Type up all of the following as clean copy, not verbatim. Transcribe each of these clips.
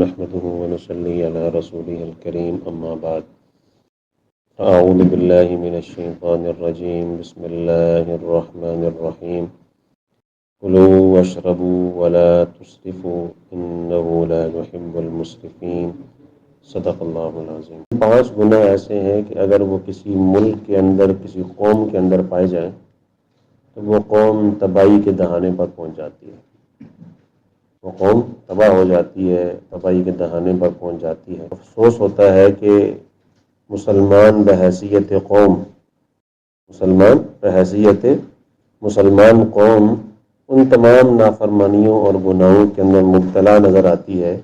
نحمده ونصلي على رسوله الكريم أما بعد أعوذ بالله من الشيطان الرجيم بسم الله الرحمن الرحيم كلوا واشربوا ولا تسرفوا إنه لا يحب المسرفين صدق اللہ العظیم۔ 5 گناہ ایسے ہیں کہ اگر وہ کسی ملک کے اندر کسی قوم کے اندر پائے جائیں تو وہ قوم تباہی کے دہانے پر پہنچ جاتی ہے، وہ قوم تباہ ہو جاتی ہے، تباہی کے دہانے پر پہنچ جاتی ہے۔ افسوس ہوتا ہے کہ مسلمان بحیثیت قوم، مسلمان قوم ان تمام نافرمانیوں اور گناہوں کے اندر مبتلا نظر آتی ہے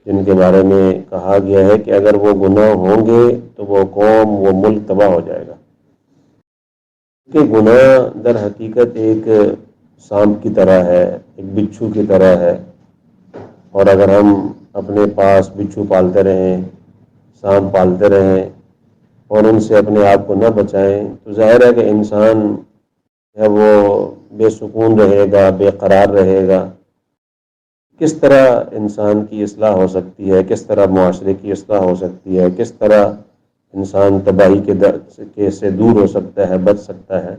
جن کے بارے میں کہا گیا ہے کہ اگر وہ گناہ ہوں گے تو وہ قوم، وہ ملک تباہ ہو جائے گا۔ کہ گناہ در حقیقت ایک سانپ کی طرح ہے، ایک بچھو کی طرح ہے، اور اگر ہم اپنے پاس بچھو پالتے رہیں، سانپ پالتے رہیں اور ان سے اپنے آپ کو نہ بچائیں تو ظاہر ہے کہ انسان ہے وہ بے سکون رہے گا، بے قرار رہے گا۔ کس طرح انسان کی اصلاح ہو سکتی ہے، کس طرح معاشرے کی اصلاح ہو سکتی ہے، کس طرح انسان تباہی کے سے دور ہو سکتا ہے، بچ سکتا ہے؟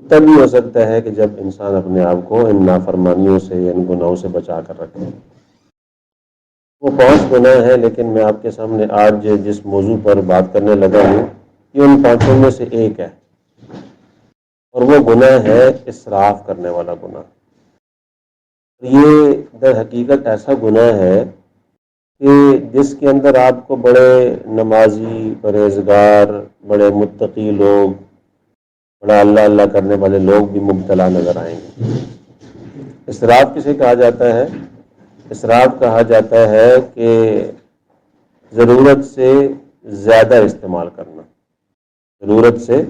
تب ہی ہو سکتا ہے کہ جب انسان اپنے آپ کو ان نافرمانیوں سے، ان گناہوں سے بچا کر رکھے۔ وہ 5 گناہ ہیں، لیکن میں آپ کے سامنے آج جس موضوع پر بات کرنے لگا ہوں یہ ان 5 میں سے ایک ہے، اور وہ گناہ ہے اسراف کرنے والا گناہ۔ یہ در حقیقت ایسا گناہ ہے کہ جس کے اندر آپ کو بڑے نمازی، پرہیزگار، بڑے متقی لوگ، بڑا اللہ اللہ کرنے والے لوگ بھی مبتلا نظر آئیں گے۔ اسراف کسے کہا جاتا ہے؟ اسراف کہا جاتا ہے کہ ضرورت سے زیادہ استعمال کرنا، ضرورت سے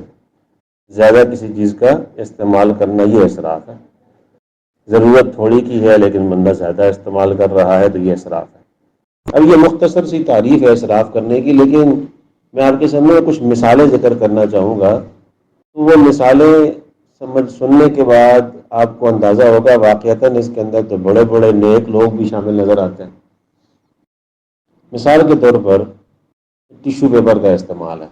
زیادہ کسی چیز کا استعمال کرنا، یہ اسراف ہے۔ ضرورت تھوڑی کی ہے لیکن بندہ زیادہ استعمال کر رہا ہے تو یہ اسراف ہے۔ اب یہ مختصر سی تعریف ہے اسراف کرنے کی، لیکن میں آپ کے سامنے کچھ مثالیں ذکر کرنا چاہوں گا، تو وہ مثالیں سننے کے بعد آپ کو اندازہ ہوگا واقعتاً اس کے اندر تو بڑے بڑے نیک لوگ بھی شامل نظر آتے ہیں۔ مثال کے طور پر ٹیشو پیپر کا استعمال ہے۔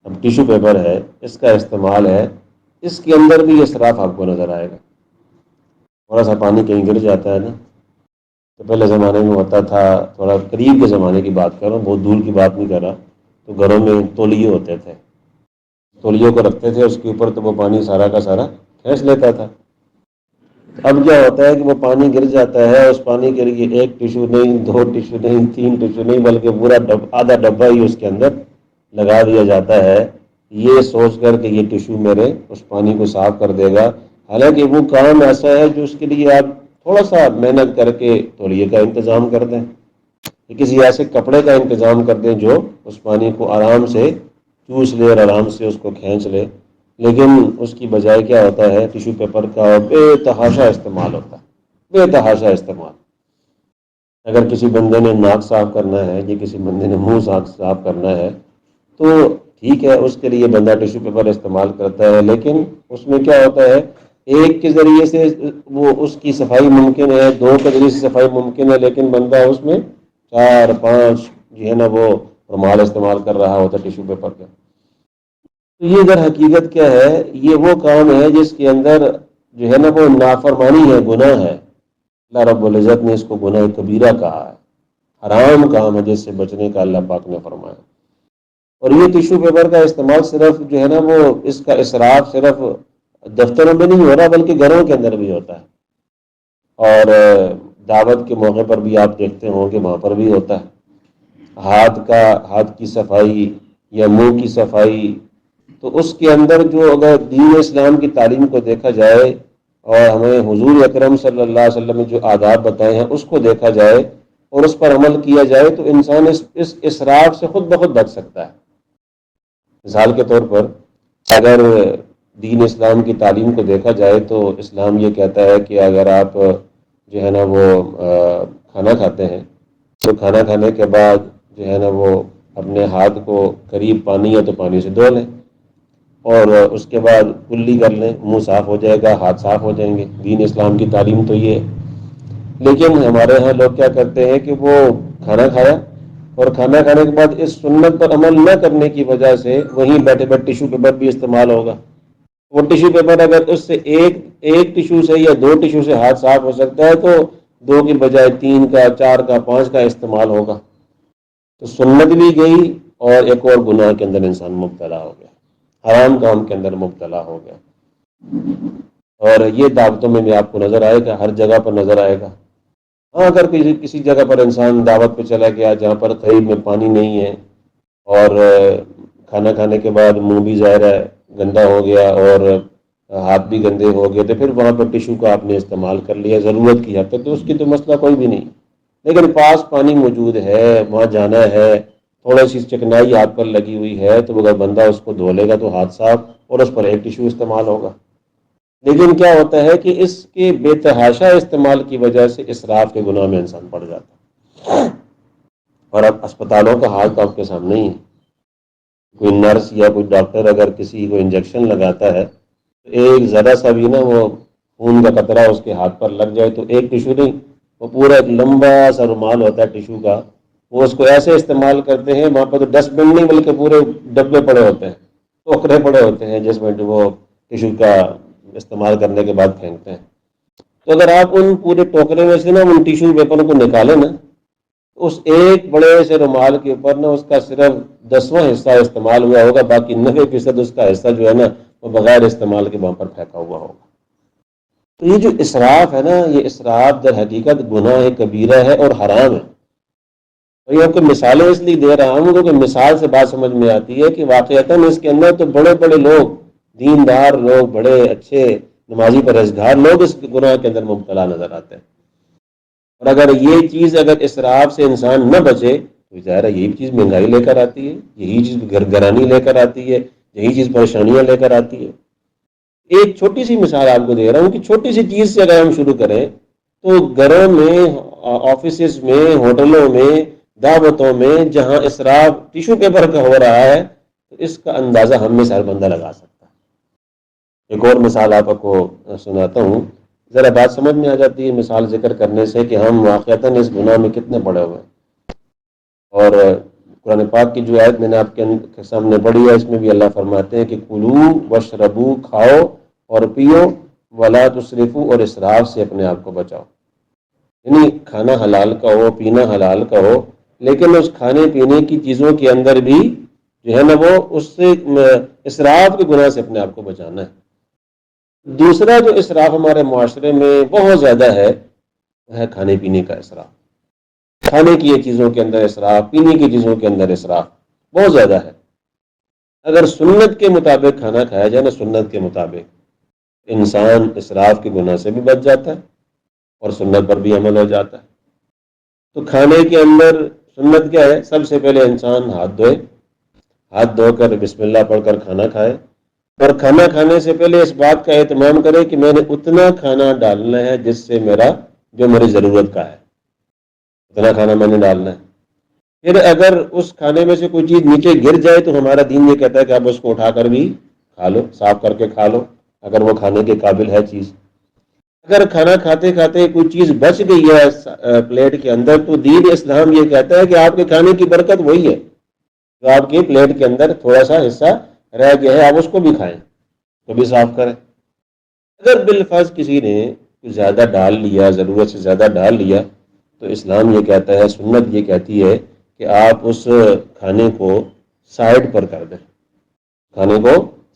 اب ٹیشو پیپر ہے، اس کا استعمال ہے، اس کے اندر بھی اسراف آپ کو نظر آئے گا۔ تھوڑا سا پانی کہیں گر جاتا ہے نا، تو پہلے زمانے میں ہوتا تھا، تھوڑا قریب کے زمانے کی بات کر رہا ہوں، بہت دور کی بات نہیں کر رہا، تو گھروں میں تولیے ہوتے تھے، تولیوں کو رکھتے تھے، اس کے اوپر تو وہ پانی سارا کا سارا کھینچ لیتا تھا۔ اب کیا ہوتا ہے کہ وہ پانی گر جاتا ہے، اس پانی کے لیے 1 ٹیشو نہیں، 2 ٹیشو نہیں، 3 ٹیشو نہیں، بلکہ پورا آدھا ڈبہ ہی اس کے اندر لگا دیا جاتا ہے، یہ سوچ کر کہ یہ ٹیشو میرے اس پانی کو صاف کر دے گا۔ حالانکہ وہ کام ایسا ہے جو اس کے لیے آپ تھوڑا سا محنت کر کے تولیے کا انتظام کر دیں، کسی ایسے کپڑے کا انتظام کر دیں جو اس پانی کو آرام سے چوس لے اور آرام سے اس کو کھینچ لے، لیکن اس کی بجائے کیا ہوتا ہے، ٹیشو پیپر کا بے تحاشا استعمال ہوتا ہے، بے تحاشا استعمال۔ اگر کسی بندے نے ناک صاف کرنا ہے یا کسی بندے نے منہ صاف کرنا ہے تو ٹھیک ہے، اس کے لیے بندہ ٹیشو پیپر استعمال کرتا ہے، لیکن اس میں کیا ہوتا ہے، ایک کے ذریعے سے وہ اس کی صفائی ممکن ہے، 2 کے ذریعے سے صفائی ممکن ہے، لیکن بندہ اس میں 4 5 جو ہے نا وہ رومال استعمال کر رہا ہوتا ہے ٹیشو پیپر کا۔ تو یہ در حقیقت کیا ہے، یہ وہ کام ہے جس کے اندر جو ہے نا وہ نافرمانی ہے، گناہ ہے۔ اللہ رب العزت نے اس کو گناہ کبیرہ کہا ہے، حرام کام ہے جس سے بچنے کا اللہ پاک نے فرمایا۔ اور یہ ٹیشو پیپر کا استعمال صرف جو ہے نا وہ اس کا اسراف صرف دفتروں میں نہیں ہو رہا بلکہ گھروں کے اندر بھی ہوتا ہے، اور دعوت کے موقع پر بھی آپ دیکھتے ہوں کہ وہاں پر بھی ہوتا ہے۔ ہاتھ کی صفائی یا منہ کی صفائی، تو اس کے اندر جو اگر دین اسلام کی تعلیم کو دیکھا جائے اور ہمیں حضور اکرم صلی اللہ علیہ وسلم نے جو آداب بتائے ہیں اس کو دیکھا جائے اور اس پر عمل کیا جائے تو انسان اس اسراف سے خود بخود بچ سکتا ہے۔ مثال کے طور پر اگر دین اسلام کی تعلیم کو دیکھا جائے تو اسلام یہ کہتا ہے کہ اگر آپ جو ہے نا وہ کھانا کھاتے ہیں تو کھانا کھانے کے بعد جو ہے نا وہ اپنے ہاتھ کو قریب پانی ہے تو پانی سے دھو لیں، اور اس کے بعد کلی کر لیں، منہ صاف ہو جائے گا، ہاتھ صاف ہو جائیں گے۔ دین اسلام کی تعلیم تو یہ ہے۔ لیکن ہمارے ہاں لوگ کیا کرتے ہیں کہ وہ کھانا کھایا اور کھانا کھانے کے بعد اس سنت پر عمل نہ کرنے کی وجہ سے وہیں بیٹھے بیٹھے ٹیشو پیپر بھی استعمال ہوگا. وہ ٹیشو پیپر اگر اس سے ایک ٹیشو سے یا دو ٹیشو سے ہاتھ صاف ہو سکتا ہے تو دو کی بجائے 3 کا 4 کا 5 کا استعمال ہوگا. تو سنت بھی گئی اور ایک اور گناہ کے اندر انسان مبتلا ہو گیا، حرام کام کے اندر مبتلا ہو گیا. اور یہ دعوتوں میں بھی آپ کو نظر آئے گا، ہر جگہ پر نظر آئے گا. ہاں اگر کسی جگہ پر انسان دعوت پہ چلا گیا جہاں پر قریب میں پانی نہیں ہے اور کھانا کھانے کے بعد منہ بھی ظاہر ہے گندا ہو گیا اور ہاتھ بھی گندے ہو گئے، تو پھر وہاں پر ٹیشو کا آپ نے استعمال کر لیا ضرورت کی حد تک، تو اس کی تو مسئلہ کوئی بھی نہیں. لیکن پاس پانی موجود ہے، وہاں جانا ہے، تھوڑی سی چکنائی ہاتھ پر لگی ہوئی ہے، تو اگر بندہ اس کو دھو لے گا تو ہاتھ صاف اور اس پر ایک ٹیشو استعمال ہوگا. لیکن کیا ہوتا ہے کہ اس کے بے تحاشا استعمال کی وجہ سے اسراف کے گناہ میں انسان پڑ جاتا ہے. اور اب اسپتالوں کا حال تو آپ کے سامنے ہی ہے. کوئی نرس یا کوئی ڈاکٹر اگر کسی کو انجیکشن لگاتا ہے تو ایک ذرا سا بھی نا وہ خون کا قطرہ اس کے ہاتھ پر لگ جائے تو ایک ٹیشو نہیں، وہ پورا ایک لمبا سا رومال ہوتا ہے ٹیشو کا، وہ اس کو ایسے استعمال کرتے ہیں وہاں پر تو ڈسٹ بن نہیں بلکہ پورے ڈبے پڑے ہوتے ہیں، ٹوکرے پڑے ہوتے ہیں جس میں وہ ٹیشو کا استعمال کرنے کے بعد پھینکتے ہیں. تو اگر آپ ان پورے ٹوکرے میں سے نا ان ٹیشو پیپر کو نکالیں نا، اس ایک بڑے سے رومال کے اوپر نا اس کا صرف 10واں حصہ استعمال ہوا ہوگا، باقی 90% اس کا حصہ جو ہے نا وہ بغیر استعمال کے وہاں پر پھینکا ہوا ہوگا. تو یہ جو اسراف ہے نا، یہ اسراف در حقیقت گناہ کبیرہ ہے اور حرام ہے. میں آپ کو مثالیں اس لیے دے رہا ہوں کیونکہ مثال سے بات سمجھ میں آتی ہے کہ واقعتاً اس کے اندر تو بڑے بڑے لوگ، دیندار لوگ، بڑے اچھے نمازی پرہیزگار لوگ اس گناہ کے اندر مبتلا نظر آتے ہیں. اور اگر یہ چیز اگر اسراف سے انسان نہ بچے تو ظاہر ہے یہی چیز مہنگائی لے کر آتی ہے، یہی چیز گھر گرانی لے کر آتی ہے، یہی چیز پریشانیاں لے کر آتی ہے. ایک چھوٹی سی مثال آپ کو دے رہا ہوں کہ چھوٹی سی چیز سے اگر ہم شروع کریں تو گھروں میں، آفیسز میں، ہوٹلوں میں، دعوتوں میں جہاں اسراف ٹیشو پیپر کا ہو رہا ہے تو اس کا اندازہ ہم میں سے ہر بندہ لگا سکتا ہے. ایک اور مثال آپ کو سناتا ہوں، ذرا بات سمجھ میں آ جاتی ہے مثال ذکر کرنے سے کہ ہم واقعتاً اس گناہ میں کتنے پڑے ہوئے ہیں. اور قرآن پاک کی جو آیت میں نے آپ کے سامنے پڑھی ہے اس میں بھی اللہ فرماتے ہیں کہ کلو واشربو، کھاؤ اور پیو، ولا تسرفو، اور اسراف سے اپنے آپ کو بچاؤ. یعنی کھانا حلال کا ہو، پینا حلال کا ہو، لیکن اس کھانے پینے کی چیزوں کے اندر بھی جو ہے نا وہ اس سے اسراف کے گناہ سے اپنے آپ کو بچانا ہے. دوسرا جو اسراف ہمارے معاشرے میں بہت زیادہ ہے وہ ہے کھانے پینے کا اسراف. کھانے کی یہ چیزوں کے اندر اسراف، پینے کی چیزوں کے اندر اسراف بہت زیادہ ہے. اگر سنت کے مطابق کھانا کھایا جائے نا، سنت کے مطابق، انسان اسراف کے گناہ سے بھی بچ جاتا ہے اور سنت پر بھی عمل ہو جاتا ہے. تو کھانے کے اندر سنت کیا ہے؟ سب سے پہلے انسان ہاتھ دھوئے، ہاتھ دھو کر بسم اللہ پڑھ کر کھانا کھائے، اور کھانا کھانے سے پہلے اس بات کا اہتمام کرے کہ میں نے اتنا کھانا ڈالنا ہے جس سے جو میری ضرورت کا ہے اتنا کھانا میں نے ڈالنا ہے. پھر اگر اس کھانے میں سے کوئی چیز نیچے گر جائے تو ہمارا دین یہ کہتا ہے کہ آپ اس کو اٹھا کر بھی کھا لو، صاف کر کے کھا لو اگر وہ کھانے کے قابل ہے چیز. اگر کھانا کھاتے کھاتے کوئی چیز بچ گئی ہے پلیٹ کے اندر تو دین اسلام یہ کہتا ہے کہ آپ کے کھانے کی برکت وہی ہے جو آپ کی پلیٹ کے اندر تھوڑا سا حصہ رہ گیا ہے، آپ اس کو بھی کھائیں، تو بھی صاف کریں. اگر بالفرض کسی نے زیادہ ڈال لیا، ضرورت سے زیادہ ڈال لیا، تو اسلام یہ کہتا ہے، سنت یہ کہتی ہے کہ آپ اس کھانے کو سائڈ پر کر دیں، کھانے کو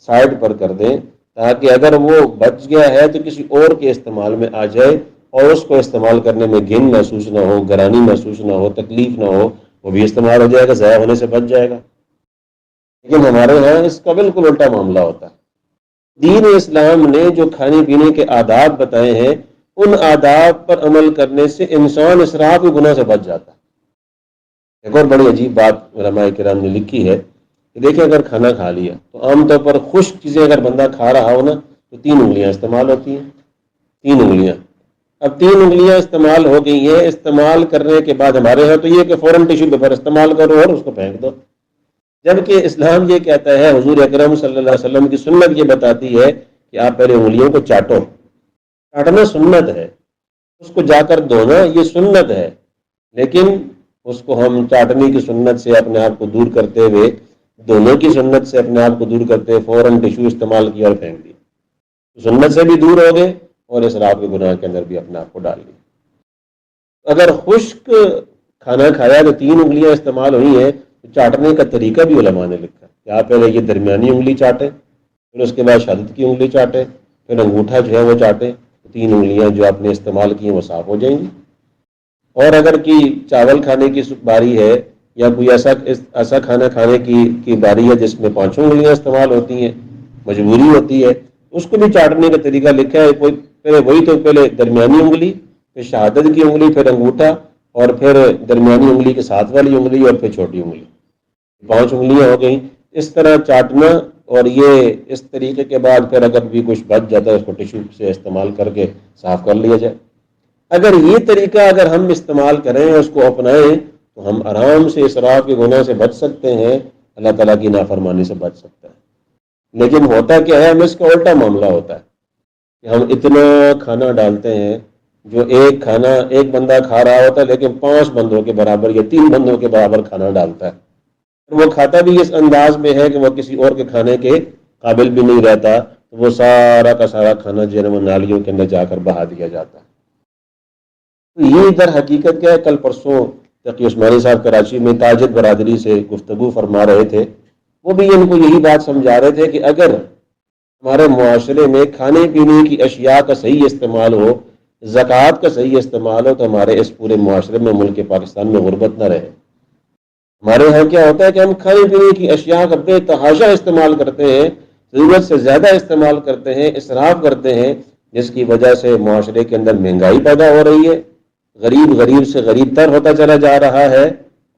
سائڈ پر کر دیں تاکہ اگر وہ بچ گیا ہے تو کسی اور کے استعمال میں آ جائے اور اس کو استعمال کرنے میں گھن محسوس نہ ہو، گرانی محسوس نہ ہو، تکلیف نہ ہو، وہ بھی استعمال ہو جائے گا، ضائع ہونے سے بچ جائے گا. لیکن ہمارے یہاں اس کا بالکل الٹا معاملہ ہوتا ہے. دین اسلام نے جو کھانے پینے کے آداب بتائے ہیں ان آداب پر عمل کرنے سے انسان اسراف کے گناہ سے بچ جاتا ہے. ایک اور بڑی عجیب بات علماء کرام نے لکھی ہے کہ دیکھیں اگر کھانا کھا لیا تو عام طور پر خشک چیزیں اگر بندہ کھا رہا ہو نا تو 3 انگلیاں استعمال ہوتی ہیں، 3 انگلیاں. اب 3 انگلیاں استعمال ہو گئی ہیں، استعمال کرنے کے بعد ہمارے یہاں تو یہ کہ فوراً ٹیشو پیپر استعمال کرو اور اس کو پھینک دو، جبکہ اسلام یہ کہتا ہے، حضور اکرم صلی اللہ علیہ وسلم کی سنت یہ بتاتی ہے کہ آپ پہلے انگلیوں کو چاٹو، چاٹنا سنت ہے. اس کو جا کر دھونا یہ سنت ہے، لیکن اس کو ہم چاٹنے کی سنت سے اپنے آپ کو دور کرتے ہوئے، دھونے کی سنت سے اپنے آپ کو دور کرتے ہوئے فوراً ٹشو استعمال کیا اور پھینک دیا، سنت سے بھی دور ہو گئے اور اسراف کے گناہ کے اندر بھی اپنے آپ کو ڈال دیا۔ اگر خشک کھانا کھایا تو 3 انگلیاں استعمال ہوئی ہیں، تو چاٹنے کا طریقہ بھی علماء نے لکھا کہ آپ پہلے یہ درمیانی انگلی چاٹیں، پھر اس کے بعد شہادت کی انگلی چاٹیں، پھر انگوٹھا جو ہے وہ چاٹیں، 3 انگلیاں جو آپ نے استعمال کی ہیں وہ صاف ہو جائیں گی۔ اور اگر کی چاول کھانے کی باری ہے یا کوئی ایسا کھانا کھانے کی باری ہے جس میں 5 انگلیاں استعمال ہوتی ہیں، مجبوری ہوتی ہے، اس کو بھی چاٹنے کا طریقہ لکھا ہے۔ پہلے درمیانی انگلی، پھر شہادت کی انگلی، پھر انگوٹھا، اور پھر درمیانی انگلی کے ساتھ والی انگلی، اور پھر چھوٹی انگلی، 5 انگلیاں ہو گئیں۔ اس طرح چاٹنا، اور یہ اس طریقے کے بعد پھر اگر بھی کچھ بچ جاتا ہے اس کو ٹشو سے استعمال کر کے صاف کر لیا جائے۔ اگر یہ طریقہ اگر ہم استعمال کریں، اس کو اپنائیں، تو ہم آرام سے اسراف کے گناہ سے بچ سکتے ہیں، اللہ تعالیٰ کی نافرمانی سے بچ سکتے ہیں۔ لیکن ہوتا کیا ہے، ہمیں اس کا الٹا معاملہ ہوتا ہے کہ ہم اتنا کھانا ڈالتے ہیں، جو ایک بندہ کھا رہا ہوتا ہے لیکن 5 بندوں کے برابر یا 3 بندوں کے برابر کھانا ڈالتا ہے، وہ کھاتا بھی اس انداز میں ہے کہ وہ کسی اور کے کھانے کے قابل بھی نہیں رہتا، تو وہ سارا کا سارا کھانا جو ہے وہ نالیوں کے اندر جا کر بہا دیا جاتا ہے۔ تو یہ در حقیقت کیا ہے، کل پرسوں تقی عثمانی صاحب کراچی میں تاجر برادری سے گفتگو فرما رہے تھے، وہ بھی ان کو یہی بات سمجھا رہے تھے کہ اگر ہمارے معاشرے میں کھانے پینے کی اشیاء کا صحیح استعمال ہو، زکوٰۃ کا صحیح استعمال ہو، تو ہمارے اس پورے معاشرے میں، ملک پاکستان میں غربت نہ رہے۔ ہمارے ہاں کیا ہوتا ہے کہ ہم کھانے پینے کی اشیاء کا بے تحاشا استعمال کرتے ہیں، ضرورت سے زیادہ استعمال کرتے ہیں، اسراف کرتے ہیں، جس کی وجہ سے معاشرے کے اندر مہنگائی پیدا ہو رہی ہے، غریب سے غریب تر ہوتا چلا جا رہا ہے،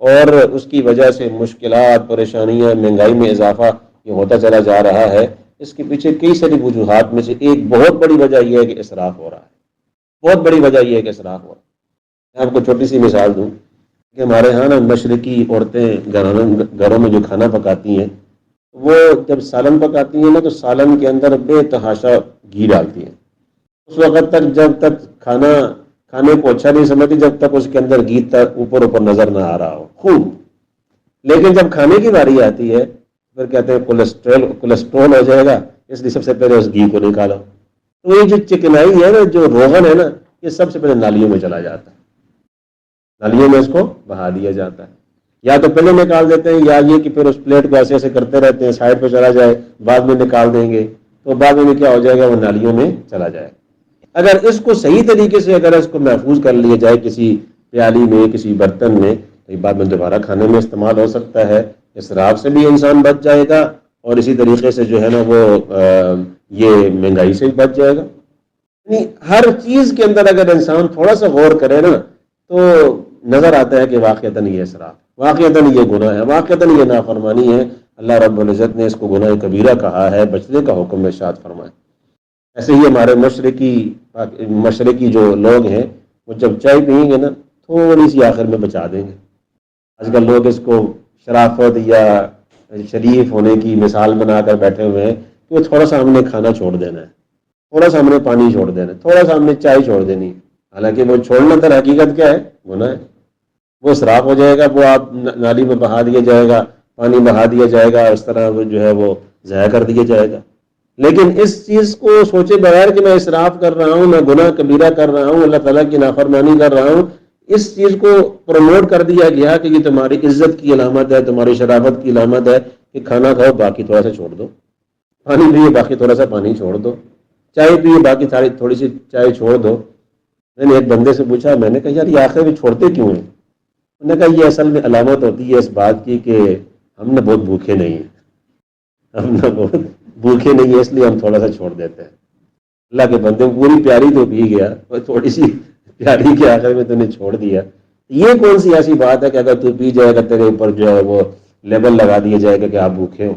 اور اس کی وجہ سے مشکلات، پریشانیاں، مہنگائی میں اضافہ یہ ہوتا چلا جا رہا ہے۔ اس کے پیچھے کئی ساری وجوہات میں سے ایک بہت بڑی وجہ یہ ہے کہ اسراف ہو رہا ہے، بہت بڑی وجہ یہ ہے کہ اسراف ہو رہا ہے۔ میں آپ کو چھوٹی سی مثال دوں کہ ہمارے ہاں نا مشرقی عورتیں گھروں میں جو کھانا پکاتی ہیں، وہ جب سالن پکاتی ہیں نا تو سالن کے اندر بے تحاشا گھی ڈالتی ہیں۔ اس وقت تک جب تک کھانے کو اچھا نہیں سمجھتی جب تک اس کے اندر گھی تک اوپر نظر نہ آ رہا ہو خوب، لیکن جب کھانے کی باری آتی ہے پھر کہتے ہیں کولیسٹرول ہو جائے گا، اس لیے سب سے پہلے اس گھی کو نکالو۔ تو یہ جو چکنائی ہے نا، جو روغن ہے نا، یہ سب سے پہلے نالیوں میں چلا جاتا ہے، نالیوں میں اس کو بہا دیا جاتا ہے، یا تو پہلے نکال دیتے ہیں، یا یہ کہ پھر اس پلیٹ کو ایسے ایسے کرتے رہتے ہیں، سائڈ پہ چلا جائے، بعد میں نکال دیں گے، تو بعد میں کیا ہو جائے گا، وہ نالیوں میں چلا جائے۔ اگر اس کو صحیح طریقے سے اگر اس کو محفوظ کر لیا جائے کسی پیالی میں، کسی برتن میں، تو یہ بعد میں دوبارہ کھانے میں استعمال ہو سکتا ہے، اسراف سے بھی انسان بچ جائے گا، اور اسی طریقے سے جو ہے نا وہ یہ مہنگائی سے بھی بچ جائے گا۔ یعنی ہر چیز کے اندر اگر انسان تھوڑا سا غور کرے نا تو نظر آتا ہے کہ واقعتاً یہ اسراف، واقعتاً یہ گناہ ہے، واقعتاً یہ نافرمانی ہے۔ اللہ رب العزت نے اس کو گناہ کبیرہ کہا ہے، بچنے کا حکم ارشاد فرمایا۔ ایسے ہی ہمارے مشرقی جو لوگ ہیں، وہ جب چائے پئیں گے نا تھوڑی سی آخر میں بچا دیں گے۔ آج کل لوگ اس کو شرافت یا شریف ہونے کی مثال بنا کر بیٹھے ہوئے ہیں کہ وہ تھوڑا سا ہم نے کھانا چھوڑ دینا ہے، تھوڑا سا ہم نے پانی چھوڑ دینا ہے، تھوڑا سا ہم نے چائے چھوڑ دینی ہے۔ حالانکہ وہ چھوڑنا در حقیقت کیا ہے، گناہ ہے، وہ اسراف ہو جائے گا، وہ آپ نالی میں بہا دیا جائے گا، پانی بہا دیا جائے گا، اس طرح وہ جو ہے وہ ضائع کر دیا جائے گا۔ لیکن اس چیز کو سوچے بغیر کہ میں اسراف کر رہا ہوں، میں گناہ کبیرہ کر رہا ہوں، اللہ تعالیٰ کی نافرمانی کر رہا ہوں، اس چیز کو پروموٹ کر دیا گیا کہ یہ تمہاری عزت کی علامت ہے، تمہاری شرافت کی علامت ہے کہ کھانا کھاؤ باقی تھوڑا سا چھوڑ دو، پانی پیے باقی تھوڑا سا پانی چھوڑ دو، چائے پیے باقی تھوڑی سی چائے چھوڑ دو۔ میں نے ایک بندے سے پوچھا، میں نے کہا یار یہ آخر میں چھوڑتے کیوں ہیں؟ انہوں نے کہا یہ اصل میں علامت ہوتی ہے اس بات کی کہ ہم نے بہت بھوکے نہیں ہیں، ہم نے بہت بھوکے نہیں ہیں، اس لیے ہم تھوڑا سا چھوڑ دیتے ہیں۔ اللہ کے بندے پوری پیاری تو پی گیا، اور تھوڑی سی پیاری کے آخر میں تو نے چھوڑ دیا۔ یہ کون سی ایسی بات ہے کہ اگر تو پی جائے گا تیرے اوپر جو ہے وہ لیبل لگا دیا جائے گا کہ آپ بھوکے ہو،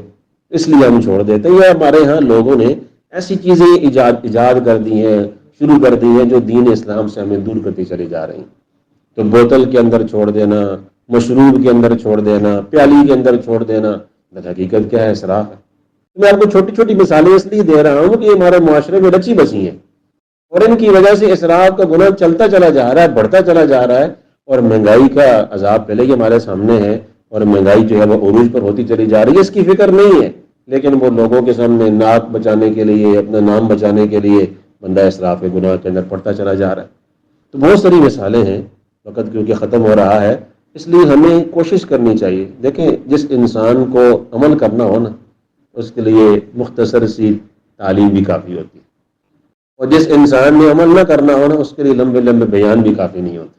اس لیے ہم چھوڑ دیتے ہیں؟ یہ ہمارے ہاں لوگوں نے ایسی چیزیں ایجاد کر دی ہیں، شروع کر دی ہیں، جو دین اسلام سے ہمیں دور کرتی چلی جا رہی ہیں۔ تو بوتل کے اندر چھوڑ دینا، مشروب کے اندر چھوڑ دینا، پیالی کے اندر چھوڑ دینا، حقیقت کیا ہے، اسراف ہے۔ میں آپ کو چھوٹی چھوٹی مثالیں اس لیے دے رہا ہوں کہ یہ ہمارے معاشرے میں رچی بسی ہیں، اور ان کی وجہ سے اسراف کا گناہ چلتا چلا جا رہا ہے، بڑھتا چلا جا رہا ہے، اور مہنگائی کا عذاب پہلے ہی ہمارے سامنے ہے، اور مہنگائی جو ہے وہ عروج پر ہوتی چلی جا رہی ہے، اس کی فکر نہیں ہے، لیکن وہ لوگوں کے سامنے ناک بچانے کے لیے، اپنا نام بچانے کے لیے بندہ اسراف کے گناہ کے اندر پڑتا چلا جا رہا ہے۔ تو بہت ساری مثالیں ہیں، وقت کیونکہ ختم ہو رہا ہے، اس لیے ہمیں کوشش کرنی چاہیے۔ دیکھیں، جس انسان کو عمل کرنا ہو نا، اس کے لیے مختصر سی تعلیم بھی کافی ہوتی ہے، اور جس انسان نے عمل نہ کرنا ہو نا، اس کے لیے لمبے لمبے بیان بھی کافی نہیں ہوتے۔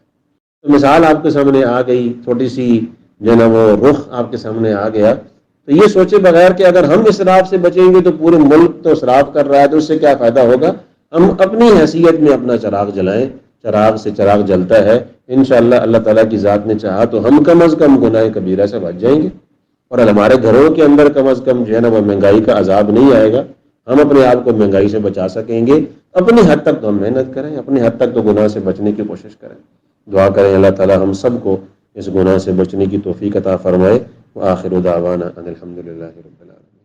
تو مثال آپ کے سامنے آ گئی، چھوٹی سی جو ہے نا وہ رخ آپ کے سامنے آ گیا، تو یہ سوچے بغیر کہ اگر ہم اسراف سے بچیں گے تو پورے ملک تو اسراف کر رہا ہے، تو اس سے کیا فائدہ ہوگا؟ ہم اپنی حیثیت میں اپنا چراغ جلائیں، چراغ سے چراغ جلتا ہے، انشاءاللہ اللہ تعالیٰ کی ذات نے چاہا تو ہم کم از کم گناہ کبیرہ سے بچ جائیں گے، اور ہمارے گھروں کے اندر کم از کم جو ہے نا وہ مہنگائی کا عذاب نہیں آئے گا، ہم اپنے آپ کو مہنگائی سے بچا سکیں گے۔ اپنی حد تک تو ہم محنت کریں، اپنی حد تک تو گناہ سے بچنے کی کوشش کریں۔ دعا کریں اللہ تعالیٰ ہم سب کو اس گناہ سے بچنے کی توفیق عطا فرمائے۔ وآخر دعوانا ان الحمد للہ رب العالمین۔